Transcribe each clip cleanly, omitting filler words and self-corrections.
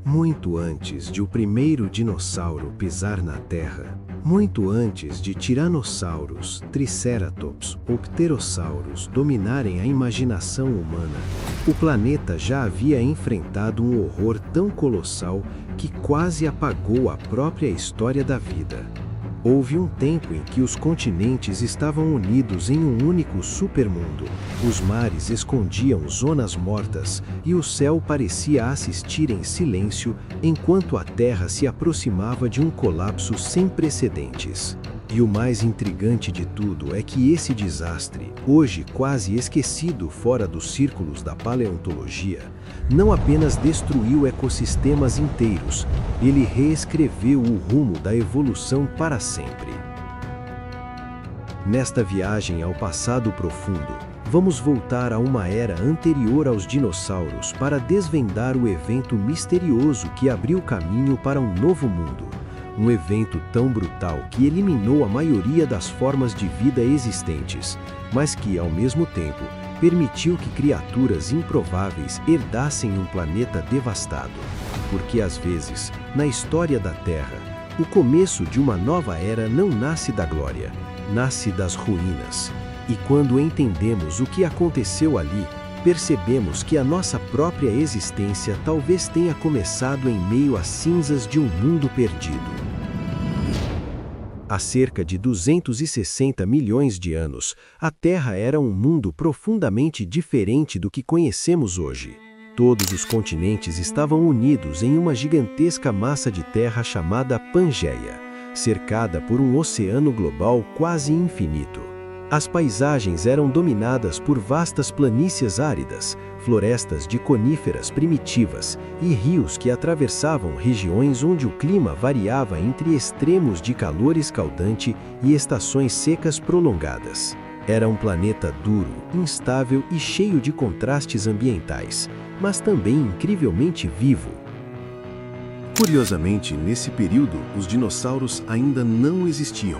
Muito antes de o primeiro dinossauro pisar na Terra, muito antes de tiranossauros, triceratops ou pterossauros dominarem a imaginação humana, o planeta já havia enfrentado um horror tão colossal que quase apagou a própria história da vida. Houve um tempo em que os continentes estavam unidos em um único supermundo. Os mares escondiam zonas mortas e o céu parecia assistir em silêncio enquanto a Terra se aproximava de um colapso sem precedentes. E o mais intrigante de tudo é que esse desastre, hoje quase esquecido fora dos círculos da paleontologia, não apenas destruiu ecossistemas inteiros, ele reescreveu o rumo da evolução para sempre. Nesta viagem ao passado profundo, vamos voltar a uma era anterior aos dinossauros para desvendar o evento misterioso que abriu caminho para um novo mundo. Um evento tão brutal que eliminou a maioria das formas de vida existentes, mas que, ao mesmo tempo, permitiu que criaturas improváveis herdassem um planeta devastado. Porque, às vezes, na história da Terra, o começo de uma nova era não nasce da glória, nasce das ruínas. E quando entendemos o que aconteceu ali, percebemos que a nossa própria existência talvez tenha começado em meio às cinzas de um mundo perdido. Há cerca de 260 milhões de anos, a Terra era um mundo profundamente diferente do que conhecemos hoje. Todos os continentes estavam unidos em uma gigantesca massa de terra chamada Pangeia, cercada por um oceano global quase infinito. As paisagens eram dominadas por vastas planícies áridas, florestas de coníferas primitivas e rios que atravessavam regiões onde o clima variava entre extremos de calor escaldante e estações secas prolongadas. Era um planeta duro, instável e cheio de contrastes ambientais, mas também incrivelmente vivo. Curiosamente, nesse período, os dinossauros ainda não existiam.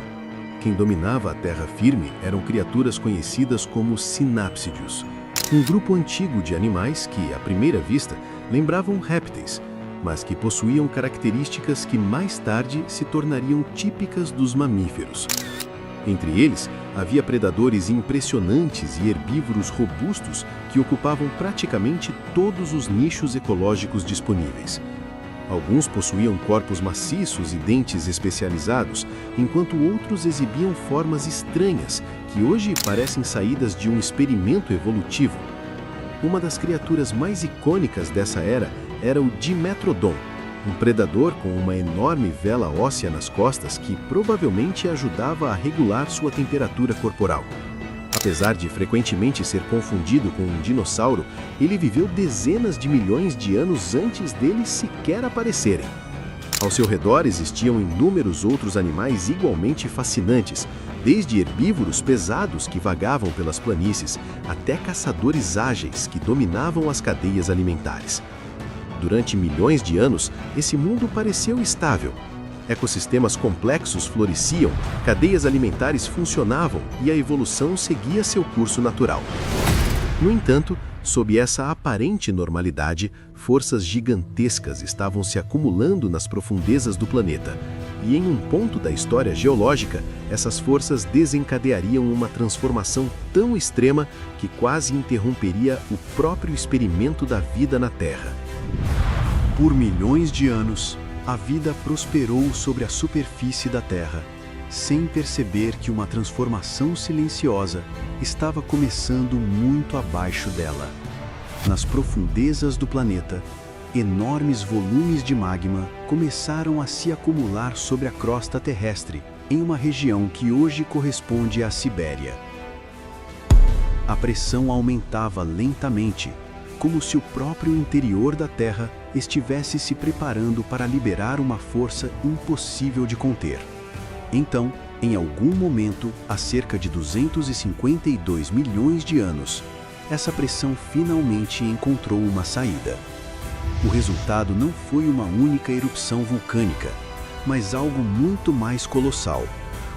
Quem dominava a terra firme eram criaturas conhecidas como sinápsidos, um grupo antigo de animais que, à primeira vista, lembravam répteis, mas que possuíam características que mais tarde se tornariam típicas dos mamíferos. Entre eles, havia predadores impressionantes e herbívoros robustos que ocupavam praticamente todos os nichos ecológicos disponíveis. Alguns possuíam corpos maciços e dentes especializados, enquanto outros exibiam formas estranhas que hoje parecem saídas de um experimento evolutivo. Uma das criaturas mais icônicas dessa era era o Dimetrodon, um predador com uma enorme vela óssea nas costas que provavelmente ajudava a regular sua temperatura corporal. Apesar de frequentemente ser confundido com um dinossauro, ele viveu dezenas de milhões de anos antes deles sequer aparecerem. Ao seu redor existiam inúmeros outros animais igualmente fascinantes, desde herbívoros pesados que vagavam pelas planícies, até caçadores ágeis que dominavam as cadeias alimentares. Durante milhões de anos, esse mundo pareceu estável. Ecossistemas complexos floresciam, cadeias alimentares funcionavam e a evolução seguia seu curso natural. No entanto, sob essa aparente normalidade, forças gigantescas estavam se acumulando nas profundezas do planeta, e em um ponto da história geológica, essas forças desencadeariam uma transformação tão extrema que quase interromperia o próprio experimento da vida na Terra. Por milhões de anos, a vida prosperou sobre a superfície da Terra, sem perceber que uma transformação silenciosa estava começando muito abaixo dela. Nas profundezas do planeta, enormes volumes de magma começaram a se acumular sobre a crosta terrestre, em uma região que hoje corresponde à Sibéria. A pressão aumentava lentamente, como se o próprio interior da Terra estivesse se preparando para liberar uma força impossível de conter. Então, em algum momento, há cerca de 252 milhões de anos, essa pressão finalmente encontrou uma saída. O resultado não foi uma única erupção vulcânica, mas algo muito mais colossal,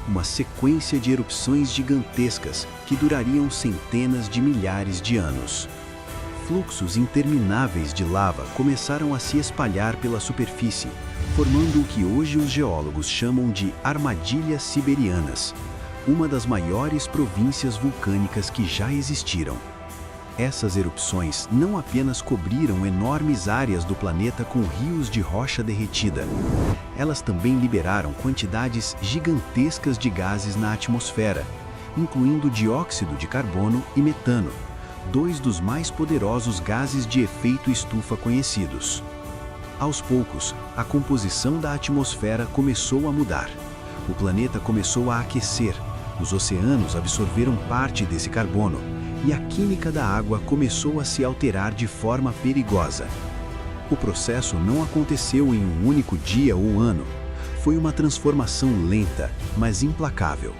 uma sequência de erupções gigantescas que durariam centenas de milhares de anos. Fluxos intermináveis de lava começaram a se espalhar pela superfície, formando o que hoje os geólogos chamam de armadilhas siberianas, uma das maiores províncias vulcânicas que já existiram. Essas erupções não apenas cobriram enormes áreas do planeta com rios de rocha derretida, elas também liberaram quantidades gigantescas de gases na atmosfera, incluindo dióxido de carbono e metano, dois dos mais poderosos gases de efeito estufa conhecidos. Aos poucos, a composição da atmosfera começou a mudar. O planeta começou a aquecer, os oceanos absorveram parte desse carbono, e a química da água começou a se alterar de forma perigosa. O processo não aconteceu em um único dia ou ano. Foi uma transformação lenta, mas implacável.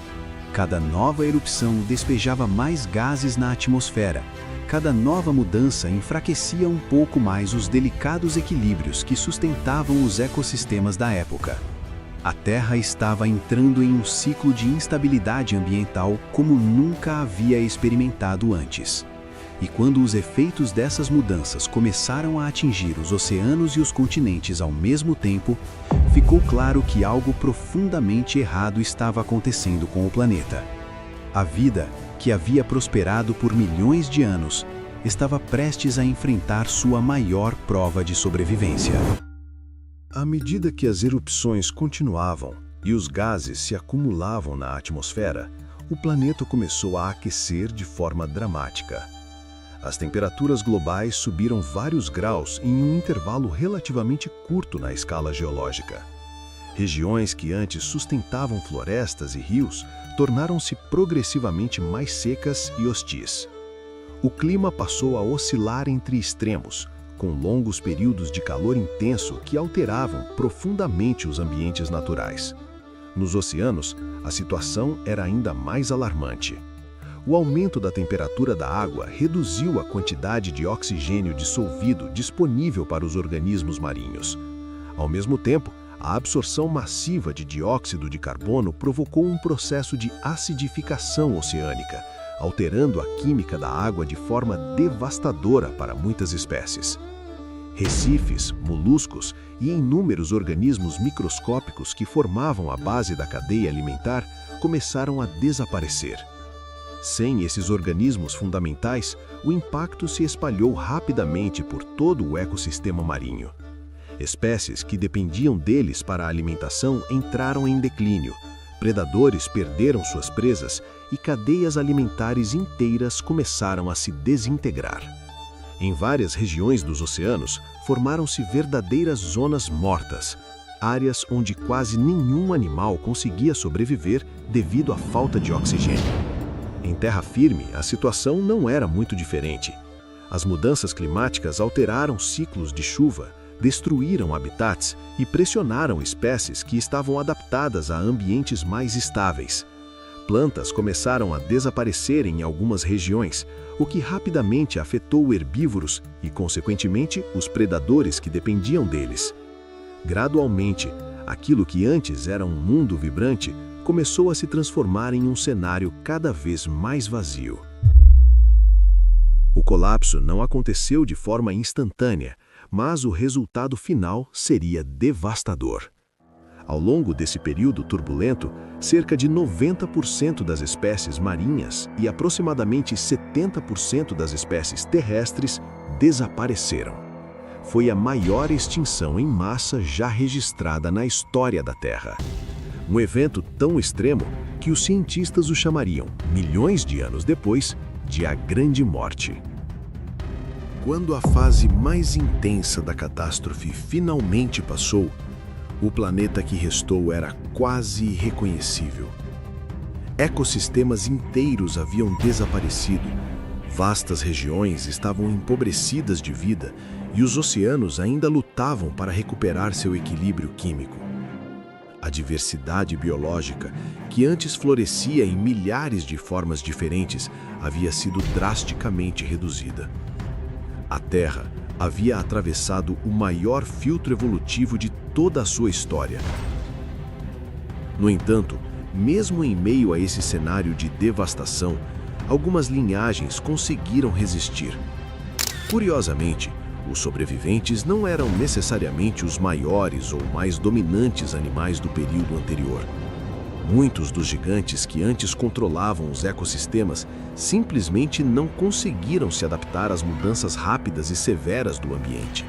Cada nova erupção despejava mais gases na atmosfera. Cada nova mudança enfraquecia um pouco mais os delicados equilíbrios que sustentavam os ecossistemas da época. A Terra estava entrando em um ciclo de instabilidade ambiental como nunca havia experimentado antes. E quando os efeitos dessas mudanças começaram a atingir os oceanos e os continentes ao mesmo tempo, ficou claro que algo profundamente errado estava acontecendo com o planeta. A vida, que havia prosperado por milhões de anos, estava prestes a enfrentar sua maior prova de sobrevivência. À medida que as erupções continuavam e os gases se acumulavam na atmosfera, o planeta começou a aquecer de forma dramática. As temperaturas globais subiram vários graus em um intervalo relativamente curto na escala geológica. Regiões que antes sustentavam florestas e rios tornaram-se progressivamente mais secas e hostis. O clima passou a oscilar entre extremos, com longos períodos de calor intenso que alteravam profundamente os ambientes naturais. Nos oceanos, a situação era ainda mais alarmante. O aumento da temperatura da água reduziu a quantidade de oxigênio dissolvido disponível para os organismos marinhos. Ao mesmo tempo, a absorção massiva de dióxido de carbono provocou um processo de acidificação oceânica, alterando a química da água de forma devastadora para muitas espécies. Recifes, moluscos e inúmeros organismos microscópicos que formavam a base da cadeia alimentar começaram a desaparecer. Sem esses organismos fundamentais, o impacto se espalhou rapidamente por todo o ecossistema marinho. Espécies que dependiam deles para a alimentação entraram em declínio, predadores perderam suas presas e cadeias alimentares inteiras começaram a se desintegrar. Em várias regiões dos oceanos, formaram-se verdadeiras zonas mortas, áreas onde quase nenhum animal conseguia sobreviver devido à falta de oxigênio. Em terra firme, a situação não era muito diferente. As mudanças climáticas alteraram ciclos de chuva, destruíram habitats e pressionaram espécies que estavam adaptadas a ambientes mais estáveis. Plantas começaram a desaparecer em algumas regiões, o que rapidamente afetou herbívoros e, consequentemente, os predadores que dependiam deles. Gradualmente, aquilo que antes era um mundo vibrante começou a se transformar em um cenário cada vez mais vazio. O colapso não aconteceu de forma instantânea, mas o resultado final seria devastador. Ao longo desse período turbulento, cerca de 90% das espécies marinhas e aproximadamente 70% das espécies terrestres desapareceram. Foi a maior extinção em massa já registrada na história da Terra. Um evento tão extremo que os cientistas o chamariam, milhões de anos depois, de a Grande Morte. Quando a fase mais intensa da catástrofe finalmente passou, o planeta que restou era quase irreconhecível. Ecossistemas inteiros haviam desaparecido, vastas regiões estavam empobrecidas de vida e os oceanos ainda lutavam para recuperar seu equilíbrio químico. A diversidade biológica, que antes florescia em milhares de formas diferentes, havia sido drasticamente reduzida. A Terra havia atravessado o maior filtro evolutivo de toda a sua história. No entanto, mesmo em meio a esse cenário de devastação, algumas linhagens conseguiram resistir. Curiosamente, os sobreviventes não eram necessariamente os maiores ou mais dominantes animais do período anterior. Muitos dos gigantes que antes controlavam os ecossistemas simplesmente não conseguiram se adaptar às mudanças rápidas e severas do ambiente.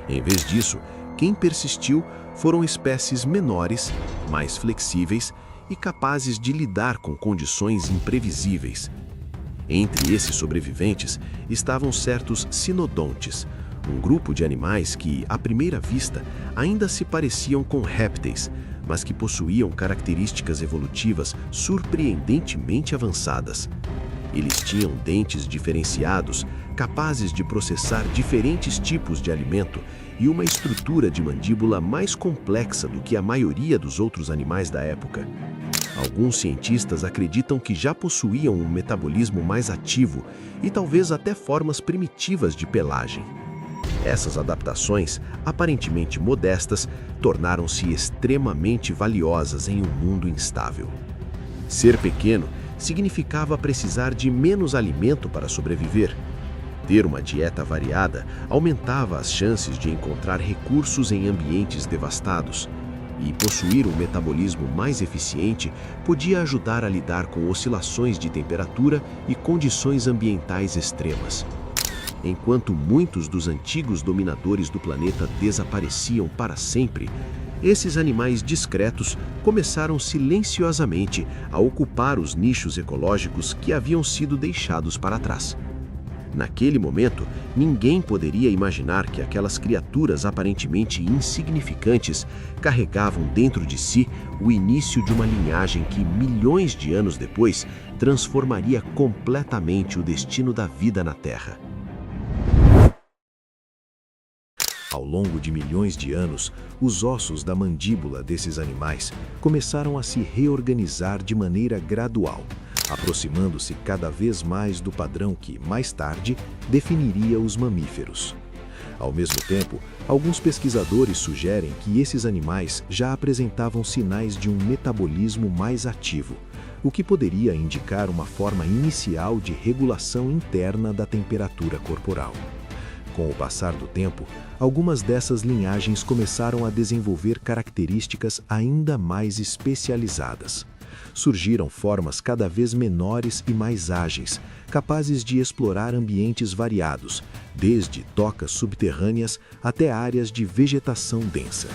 Em vez disso, quem persistiu foram espécies menores, mais flexíveis e capazes de lidar com condições imprevisíveis. Entre esses sobreviventes estavam certos sinodontes, um grupo de animais que, à primeira vista, ainda se pareciam com répteis, mas que possuíam características evolutivas surpreendentemente avançadas. Eles tinham dentes diferenciados, capazes de processar diferentes tipos de alimento e uma estrutura de mandíbula mais complexa do que a maioria dos outros animais da época. Alguns cientistas acreditam que já possuíam um metabolismo mais ativo e talvez até formas primitivas de pelagem. Essas adaptações, aparentemente modestas, tornaram-se extremamente valiosas em um mundo instável. Ser pequeno significava precisar de menos alimento para sobreviver. Ter uma dieta variada aumentava as chances de encontrar recursos em ambientes devastados. E possuir um metabolismo mais eficiente podia ajudar a lidar com oscilações de temperatura e condições ambientais extremas. Enquanto muitos dos antigos dominadores do planeta desapareciam para sempre, esses animais discretos começaram silenciosamente a ocupar os nichos ecológicos que haviam sido deixados para trás. Naquele momento, ninguém poderia imaginar que aquelas criaturas aparentemente insignificantes carregavam dentro de si o início de uma linhagem que, milhões de anos depois, transformaria completamente o destino da vida na Terra. Ao longo de milhões de anos, os ossos da mandíbula desses animais começaram a se reorganizar de maneira gradual, aproximando-se cada vez mais do padrão que, mais tarde, definiria os mamíferos. Ao mesmo tempo, alguns pesquisadores sugerem que esses animais já apresentavam sinais de um metabolismo mais ativo, o que poderia indicar uma forma inicial de regulação interna da temperatura corporal. Com o passar do tempo, algumas dessas linhagens começaram a desenvolver características ainda mais especializadas. Surgiram formas cada vez menores e mais ágeis, capazes de explorar ambientes variados, desde tocas subterrâneas até áreas de vegetação densa.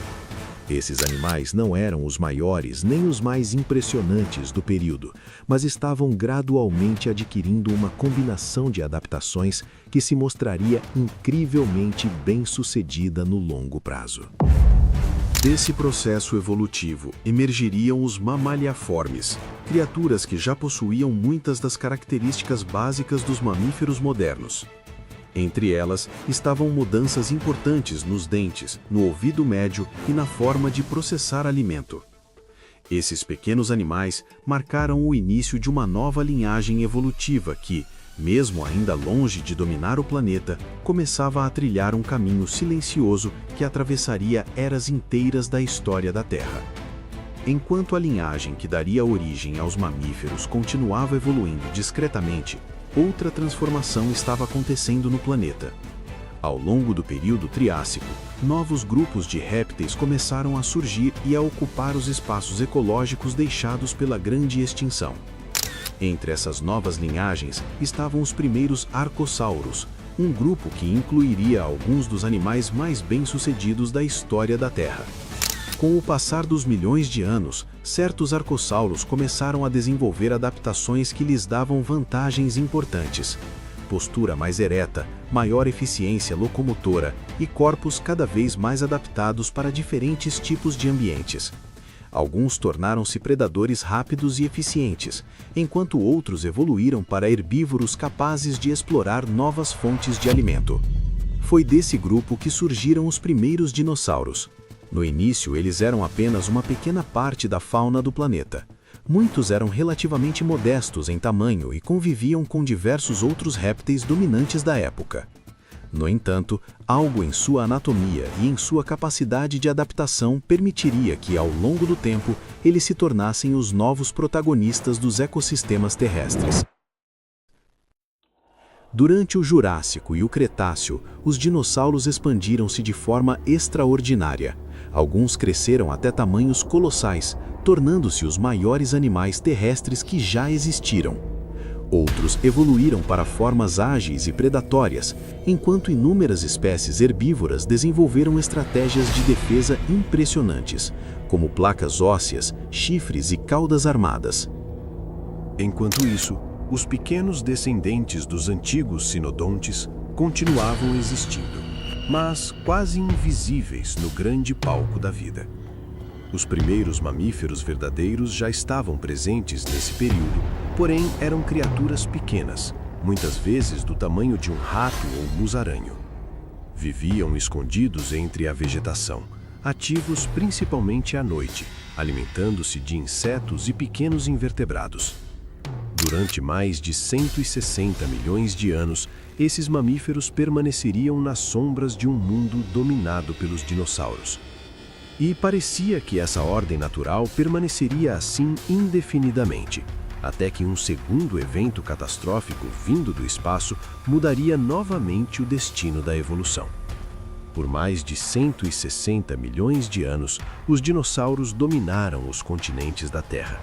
Esses animais não eram os maiores nem os mais impressionantes do período, mas estavam gradualmente adquirindo uma combinação de adaptações que se mostraria incrivelmente bem-sucedida no longo prazo. Desse processo evolutivo emergiriam os mamaliaformes, criaturas que já possuíam muitas das características básicas dos mamíferos modernos. Entre elas estavam mudanças importantes nos dentes, no ouvido médio e na forma de processar alimento. Esses pequenos animais marcaram o início de uma nova linhagem evolutiva que, mesmo ainda longe de dominar o planeta, começava a trilhar um caminho silencioso que atravessaria eras inteiras da história da Terra. Enquanto a linhagem que daria origem aos mamíferos continuava evoluindo discretamente, outra transformação estava acontecendo no planeta. Ao longo do período Triássico, novos grupos de répteis começaram a surgir e a ocupar os espaços ecológicos deixados pela grande extinção. Entre essas novas linhagens estavam os primeiros arcossauros, um grupo que incluiria alguns dos animais mais bem-sucedidos da história da Terra. Com o passar dos milhões de anos, certos arcossauros começaram a desenvolver adaptações que lhes davam vantagens importantes: postura mais ereta, maior eficiência locomotora e corpos cada vez mais adaptados para diferentes tipos de ambientes. Alguns tornaram-se predadores rápidos e eficientes, enquanto outros evoluíram para herbívoros capazes de explorar novas fontes de alimento. Foi desse grupo que surgiram os primeiros dinossauros. No início, eles eram apenas uma pequena parte da fauna do planeta. Muitos eram relativamente modestos em tamanho e conviviam com diversos outros répteis dominantes da época. No entanto, algo em sua anatomia e em sua capacidade de adaptação permitiria que, ao longo do tempo, eles se tornassem os novos protagonistas dos ecossistemas terrestres. Durante o Jurássico e o Cretáceo, os dinossauros expandiram-se de forma extraordinária. Alguns cresceram até tamanhos colossais, tornando-se os maiores animais terrestres que já existiram. Outros evoluíram para formas ágeis e predatórias, enquanto inúmeras espécies herbívoras desenvolveram estratégias de defesa impressionantes, como placas ósseas, chifres e caudas armadas. Enquanto isso, os pequenos descendentes dos antigos sinodontes continuavam existindo, mas quase invisíveis no grande palco da vida. Os primeiros mamíferos verdadeiros já estavam presentes nesse período, porém eram criaturas pequenas, muitas vezes do tamanho de um rato ou musaranho. Viviam escondidos entre a vegetação, ativos principalmente à noite, alimentando-se de insetos e pequenos invertebrados. Durante mais de 160 milhões de anos, esses mamíferos permaneceriam nas sombras de um mundo dominado pelos dinossauros. E parecia que essa ordem natural permaneceria assim indefinidamente, até que um segundo evento catastrófico vindo do espaço mudaria novamente o destino da evolução. Por mais de 160 milhões de anos, os dinossauros dominaram os continentes da Terra.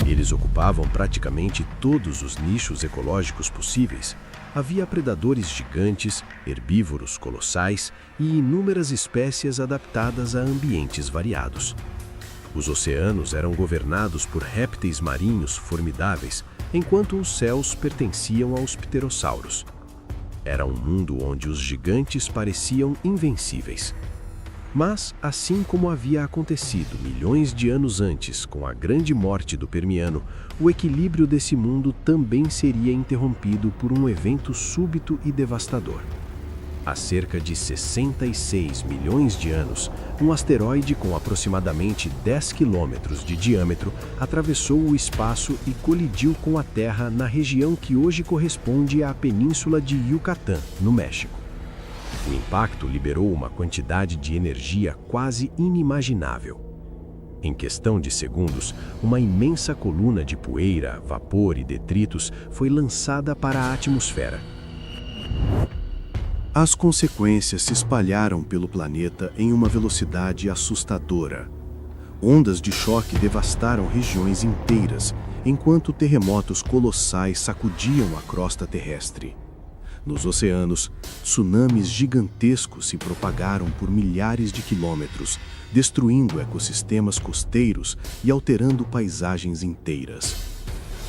Eles ocupavam praticamente todos os nichos ecológicos possíveis. Havia predadores gigantes, herbívoros colossais e inúmeras espécies adaptadas a ambientes variados. Os oceanos eram governados por répteis marinhos formidáveis, enquanto os céus pertenciam aos pterossauros. Era um mundo onde os gigantes pareciam invencíveis. Mas, assim como havia acontecido milhões de anos antes com a grande morte do Permiano, o equilíbrio desse mundo também seria interrompido por um evento súbito e devastador. Há cerca de 66 milhões de anos, um asteroide com aproximadamente 10 quilômetros de diâmetro atravessou o espaço e colidiu com a Terra na região que hoje corresponde à Península de Yucatán, no México. O impacto liberou uma quantidade de energia quase inimaginável. Em questão de segundos, uma imensa coluna de poeira, vapor e detritos foi lançada para a atmosfera. As consequências se espalharam pelo planeta em uma velocidade assustadora. Ondas de choque devastaram regiões inteiras, enquanto terremotos colossais sacudiam a crosta terrestre. Nos oceanos, tsunamis gigantescos se propagaram por milhares de quilômetros, destruindo ecossistemas costeiros e alterando paisagens inteiras.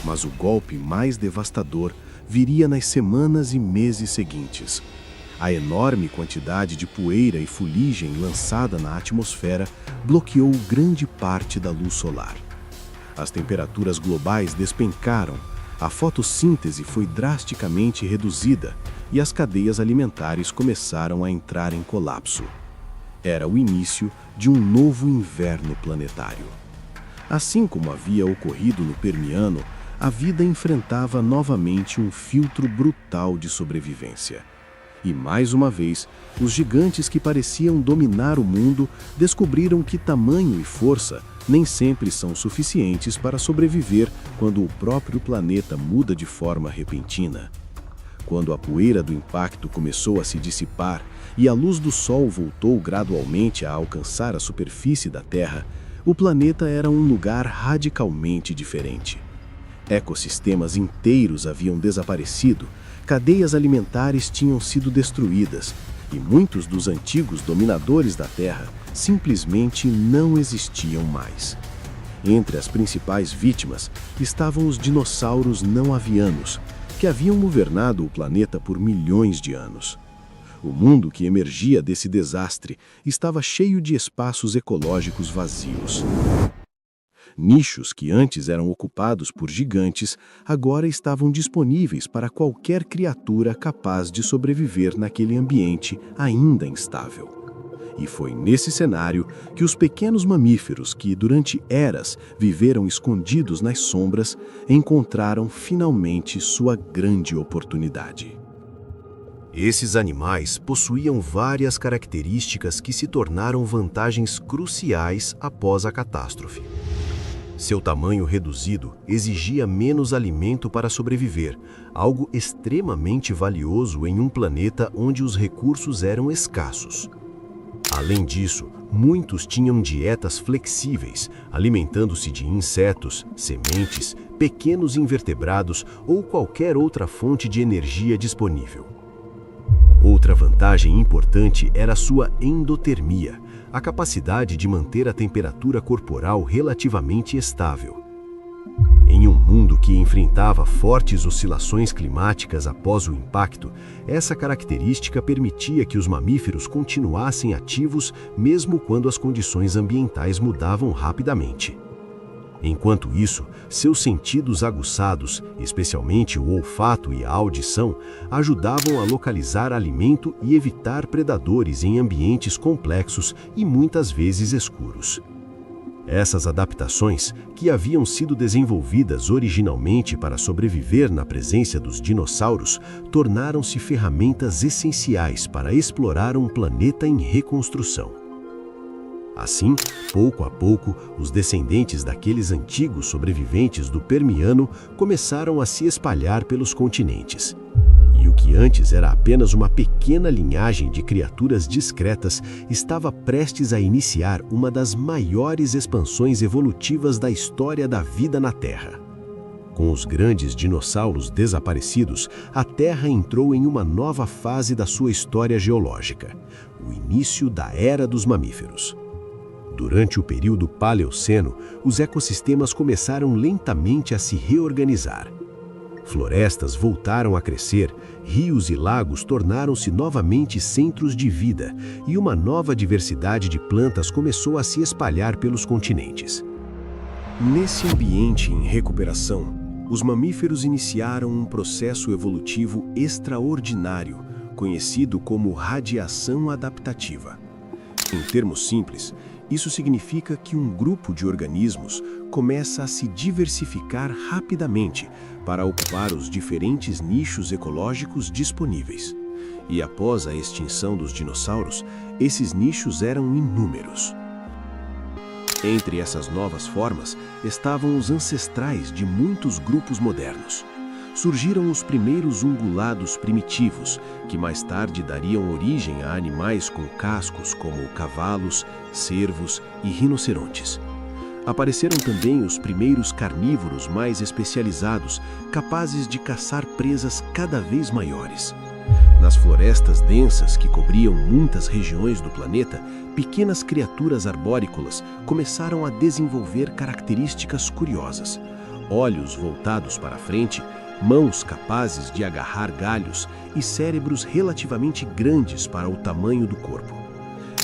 Mas o golpe mais devastador viria nas semanas e meses seguintes. A enorme quantidade de poeira e fuligem lançada na atmosfera bloqueou grande parte da luz solar. As temperaturas globais despencaram, a fotossíntese foi drasticamente reduzida e as cadeias alimentares começaram a entrar em colapso. Era o início de um novo inverno planetário. Assim como havia ocorrido no Permiano, a vida enfrentava novamente um filtro brutal de sobrevivência. E mais uma vez, os gigantes que pareciam dominar o mundo descobriram que tamanho e força nem sempre são suficientes para sobreviver quando o próprio planeta muda de forma repentina. Quando a poeira do impacto começou a se dissipar e a luz do Sol voltou gradualmente a alcançar a superfície da Terra, o planeta era um lugar radicalmente diferente. Ecossistemas inteiros haviam desaparecido, cadeias alimentares tinham sido destruídas e muitos dos antigos dominadores da Terra simplesmente não existiam mais. Entre as principais vítimas estavam os dinossauros não avianos, que haviam governado o planeta por milhões de anos. O mundo que emergia desse desastre estava cheio de espaços ecológicos vazios. Nichos que antes eram ocupados por gigantes, agora estavam disponíveis para qualquer criatura capaz de sobreviver naquele ambiente ainda instável. E foi nesse cenário que os pequenos mamíferos que, durante eras, viveram escondidos nas sombras, encontraram finalmente sua grande oportunidade. Esses animais possuíam várias características que se tornaram vantagens cruciais após a catástrofe. Seu tamanho reduzido exigia menos alimento para sobreviver, algo extremamente valioso em um planeta onde os recursos eram escassos. Além disso, muitos tinham dietas flexíveis, alimentando-se de insetos, sementes, pequenos invertebrados ou qualquer outra fonte de energia disponível. Outra vantagem importante era sua endotermia, a capacidade de manter a temperatura corporal relativamente estável. Em um mundo que enfrentava fortes oscilações climáticas após o impacto, essa característica permitia que os mamíferos continuassem ativos mesmo quando as condições ambientais mudavam rapidamente. Enquanto isso, seus sentidos aguçados, especialmente o olfato e a audição, ajudavam a localizar alimento e evitar predadores em ambientes complexos e muitas vezes escuros. Essas adaptações, que haviam sido desenvolvidas originalmente para sobreviver na presença dos dinossauros, tornaram-se ferramentas essenciais para explorar um planeta em reconstrução. Assim, pouco a pouco, os descendentes daqueles antigos sobreviventes do Permiano começaram a se espalhar pelos continentes. E o que antes era apenas uma pequena linhagem de criaturas discretas estava prestes a iniciar uma das maiores expansões evolutivas da história da vida na Terra. Com os grandes dinossauros desaparecidos, a Terra entrou em uma nova fase da sua história geológica, o início da Era dos Mamíferos. Durante o período Paleoceno, os ecossistemas começaram lentamente a se reorganizar. Florestas voltaram a crescer, rios e lagos tornaram-se novamente centros de vida e uma nova diversidade de plantas começou a se espalhar pelos continentes. Nesse ambiente em recuperação, os mamíferos iniciaram um processo evolutivo extraordinário, conhecido como radiação adaptativa. Em termos simples, isso significa que um grupo de organismos começa a se diversificar rapidamente para ocupar os diferentes nichos ecológicos disponíveis. E após a extinção dos dinossauros, esses nichos eram inúmeros. Entre essas novas formas estavam os ancestrais de muitos grupos modernos. Surgiram os primeiros ungulados primitivos, que mais tarde dariam origem a animais com cascos como cavalos, cervos e rinocerontes. Apareceram também os primeiros carnívoros mais especializados, capazes de caçar presas cada vez maiores. Nas florestas densas que cobriam muitas regiões do planeta, pequenas criaturas arbóricolas começaram a desenvolver características curiosas. Olhos voltados para a frente, mãos capazes de agarrar galhos e cérebros relativamente grandes para o tamanho do corpo.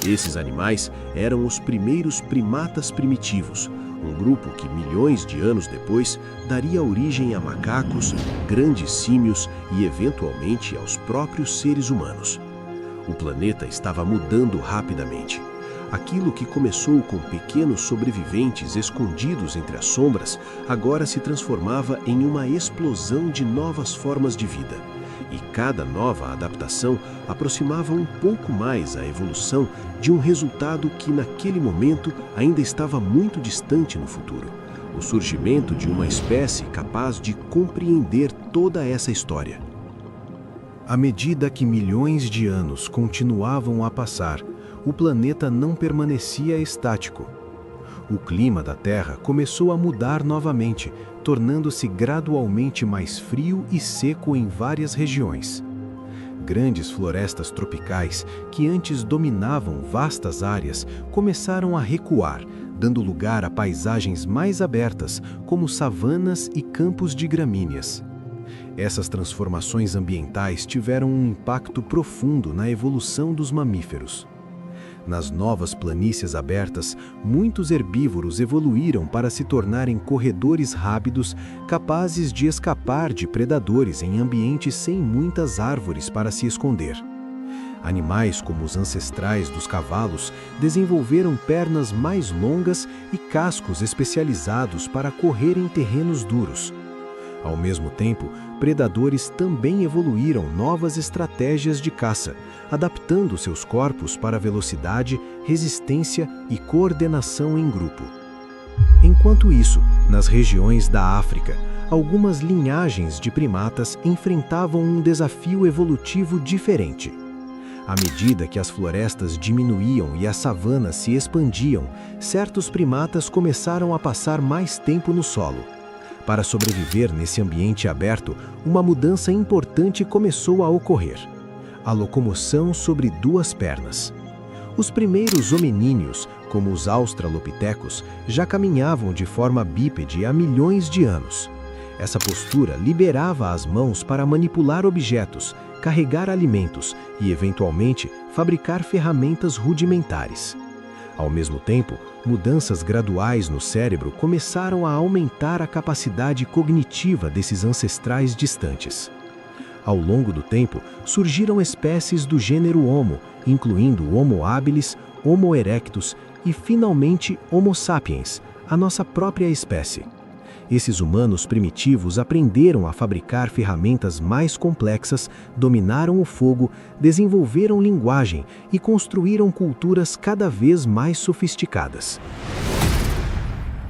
Esses animais eram os primeiros primatas primitivos, um grupo que milhões de anos depois daria origem a macacos, grandes símios e eventualmente aos próprios seres humanos. O planeta estava mudando rapidamente. Aquilo que começou com pequenos sobreviventes escondidos entre as sombras, agora se transformava em uma explosão de novas formas de vida. E cada nova adaptação aproximava um pouco mais a evolução de um resultado que naquele momento ainda estava muito distante no futuro: o surgimento de uma espécie capaz de compreender toda essa história. À medida que milhões de anos continuavam a passar, o planeta não permanecia estático. O clima da Terra começou a mudar novamente, tornando-se gradualmente mais frio e seco em várias regiões. Grandes florestas tropicais, que antes dominavam vastas áreas, começaram a recuar, dando lugar a paisagens mais abertas, como savanas e campos de gramíneas. Essas transformações ambientais tiveram um impacto profundo na evolução dos mamíferos. Nas novas planícies abertas, muitos herbívoros evoluíram para se tornarem corredores rápidos, capazes de escapar de predadores em ambientes sem muitas árvores para se esconder. Animais como os ancestrais dos cavalos desenvolveram pernas mais longas e cascos especializados para correr em terrenos duros. Ao mesmo tempo, predadores também evoluíram novas estratégias de caça, adaptando seus corpos para velocidade, resistência e coordenação em grupo. Em Enquanto isso, nas regiões da África, algumas linhagens de primatas enfrentavam um desafio evolutivo diferente. À medida que as florestas diminuíam e as savanas se expandiam, certos primatas começaram a passar mais tempo no solo. Para sobreviver nesse ambiente aberto, uma mudança importante começou a ocorrer: a locomoção sobre duas pernas. Os primeiros hominíneos, como os australopitecos, já caminhavam de forma bípede há milhões de anos. Essa postura liberava as mãos para manipular objetos, carregar alimentos e, eventualmente, fabricar ferramentas rudimentares. Ao mesmo tempo, mudanças graduais no cérebro começaram a aumentar a capacidade cognitiva desses ancestrais distantes. Ao longo do tempo, surgiram espécies do gênero Homo, incluindo Homo habilis, Homo erectus e, finalmente, Homo sapiens, a nossa própria espécie. Esses humanos primitivos aprenderam a fabricar ferramentas mais complexas, dominaram o fogo, desenvolveram linguagem e construíram culturas cada vez mais sofisticadas.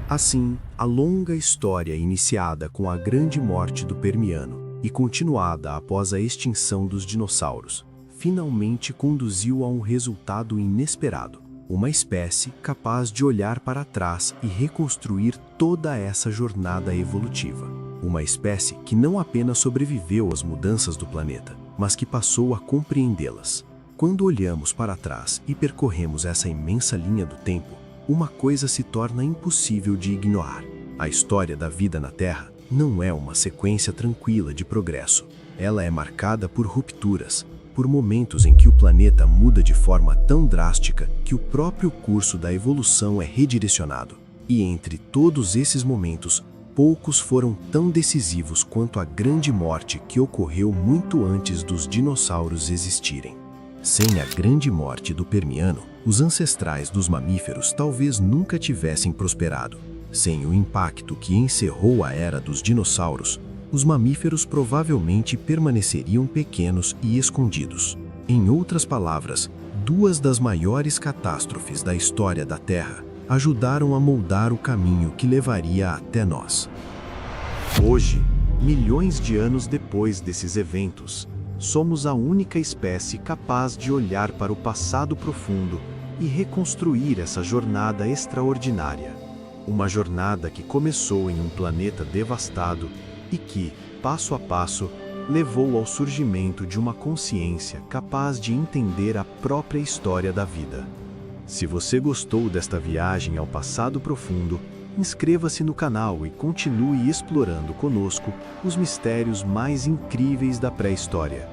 Assim, a longa história iniciada com a grande morte do Permiano e continuada após a extinção dos dinossauros, finalmente conduziu a um resultado inesperado: uma espécie capaz de olhar para trás e reconstruir toda essa jornada evolutiva. Uma espécie que não apenas sobreviveu às mudanças do planeta, mas que passou a compreendê-las. Quando olhamos para trás e percorremos essa imensa linha do tempo, uma coisa se torna impossível de ignorar: a história da vida na Terra não é uma sequência tranquila de progresso. Ela é marcada por rupturas, por momentos em que o planeta muda de forma tão drástica que o próprio curso da evolução é redirecionado. E entre todos esses momentos, poucos foram tão decisivos quanto a grande morte que ocorreu muito antes dos dinossauros existirem. Sem a grande morte do Permiano, os ancestrais dos mamíferos talvez nunca tivessem prosperado. Sem o impacto que encerrou a era dos dinossauros, os mamíferos provavelmente permaneceriam pequenos e escondidos. Em outras palavras, duas das maiores catástrofes da história da Terra ajudaram a moldar o caminho que levaria até nós. Hoje, milhões de anos depois desses eventos, somos a única espécie capaz de olhar para o passado profundo e reconstruir essa jornada extraordinária. Uma jornada que começou em um planeta devastado e que, passo a passo, levou ao surgimento de uma consciência capaz de entender a própria história da vida. Se você gostou desta viagem ao passado profundo, inscreva-se no canal e continue explorando conosco os mistérios mais incríveis da pré-história,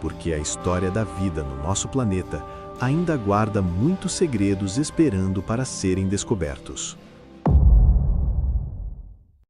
porque a história da vida no nosso planeta ainda guarda muitos segredos esperando para serem descobertos.